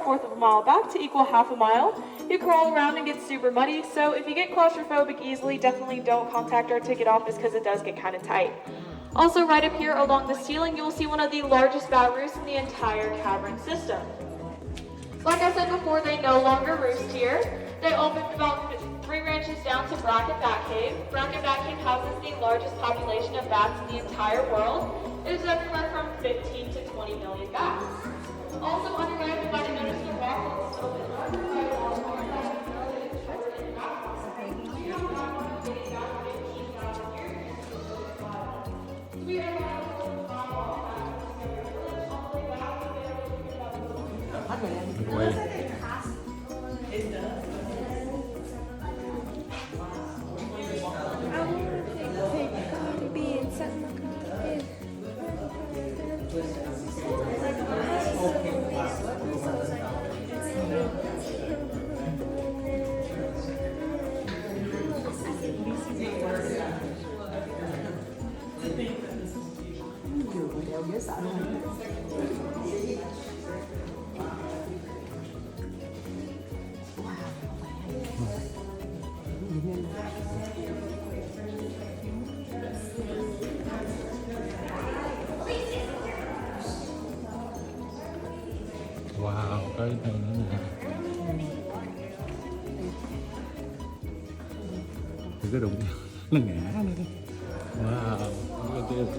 1/4 of a mile back to equal half a mile. You crawl around and get super muddy, so if you get claustrophobic easily, definitely don't contact our ticket office because it does get kind of tight. Also, right up here along the ceiling, you will see one of the largest bat roosts in the entire cavern system. Like I said before, they no longer roost here. They opened about 3 ranches down to Bracket Bat Cave. Bracket Bat Cave houses the largest population of bats in the entire world. It is everywhere from 15 to 20 million bats. Also on your right, you might have noticed the rock looks a little bit larger by a long way. Wow, cái này nữa nè. Thì cái đụng nó ngã nữa. Wow, look at this.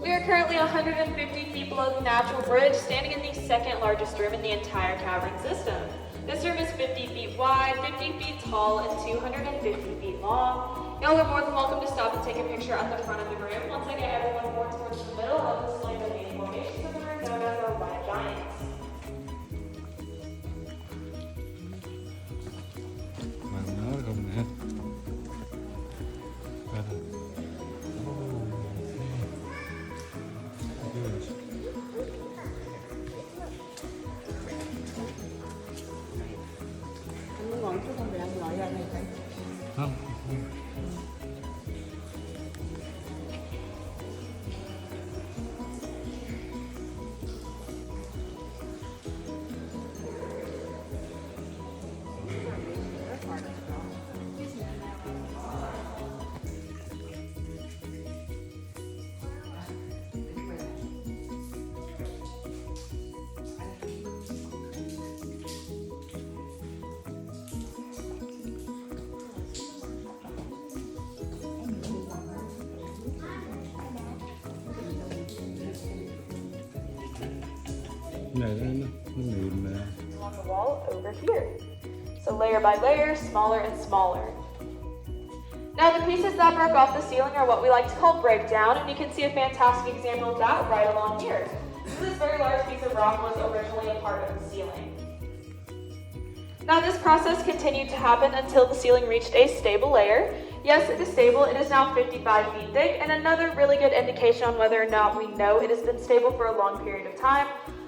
We are currently 150 feet below the natural bridge, standing in the second largest room in the entire cavern system. This room is 50 feet wide, 50 feet tall, and 250 feet long. Y'all are more than welcome to stop and take a picture at the front of the room. Once I get everyone more towards the middle, I'll display the main formations of the room known as our white giants. Nó không nè. Không. Along the wall over here. So layer by layer, smaller and smaller. Now the pieces that broke off the ceiling are what we like to call breakdown, and you can see a fantastic example of that right along here. This very large piece of rock was originally a part of the ceiling. Now this process continued to happen until the ceiling reached a stable layer. Yes, it is stable. It is now 55 feet thick, and another really good indication on whether or not we know it has been stable for a long period of time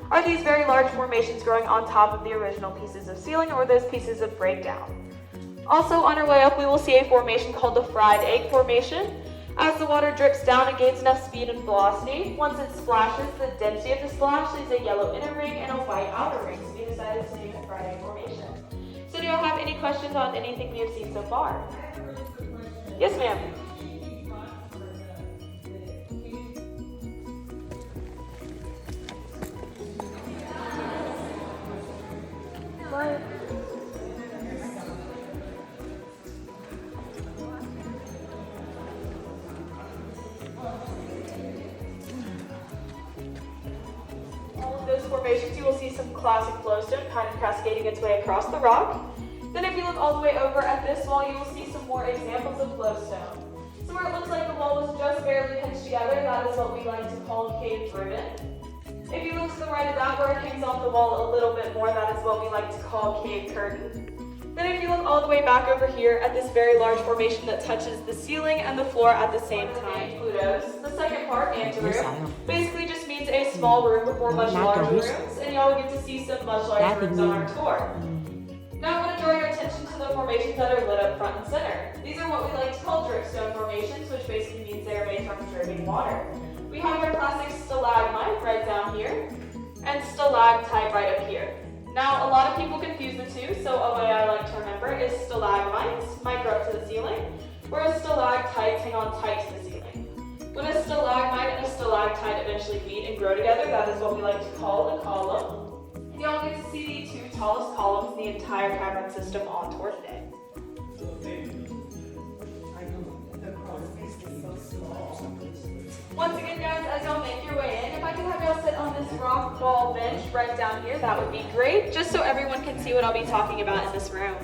are these very large formations growing on top of the original pieces of ceiling or those pieces of breakdown. Also on our way up, we will see a formation called the fried egg formation. As the water drips down, it gains enough speed and velocity. Once it splashes, the density of the splash leaves a yellow inner ring and a white outer ring, so we decided to name it fried egg formation. So do y'all have any questions on anything we have seen so far? Yes, ma'am. What? All of those formations, you will see some classic flowstone kind of cascading its way across the rock. Then if you look all the way over at this wall, you will see some more examples of flowstone. So where it looks like the wall was just barely pinched together, that is what we like to call cave driven. If you look to the right of that, where it hangs off the wall a little bit more, that is what we like to call cave curtain. Then if you look all the way back over here at this very large formation that touches the ceiling and the floor at the same time, Pluto's. The second part, anteroom, basically just means a small room before much larger rooms, and y'all will get to see some much larger rooms on our tour. Now I want to draw your attention attention to the formations that are lit up front and center. These are what we like to call dripstone formations, which basically means they are made from dripping water. We have our classic stalagmite right down here, and stalactite right up here. Now, a lot of people confuse the two, so a way I like to remember is stalagmites might grow up to the ceiling, whereas stalactites hang on tight to the ceiling. When a stalagmite and a stalactite eventually meet and grow together, that is what we like to call a column. And y'all get to see the two tallest columns in the entire cavern system on tour today. Once again, guys, as y'all make your way in, if I could have y'all sit on this rock wall bench right down here, that would be great, just so everyone can see what I'll be talking about in this room.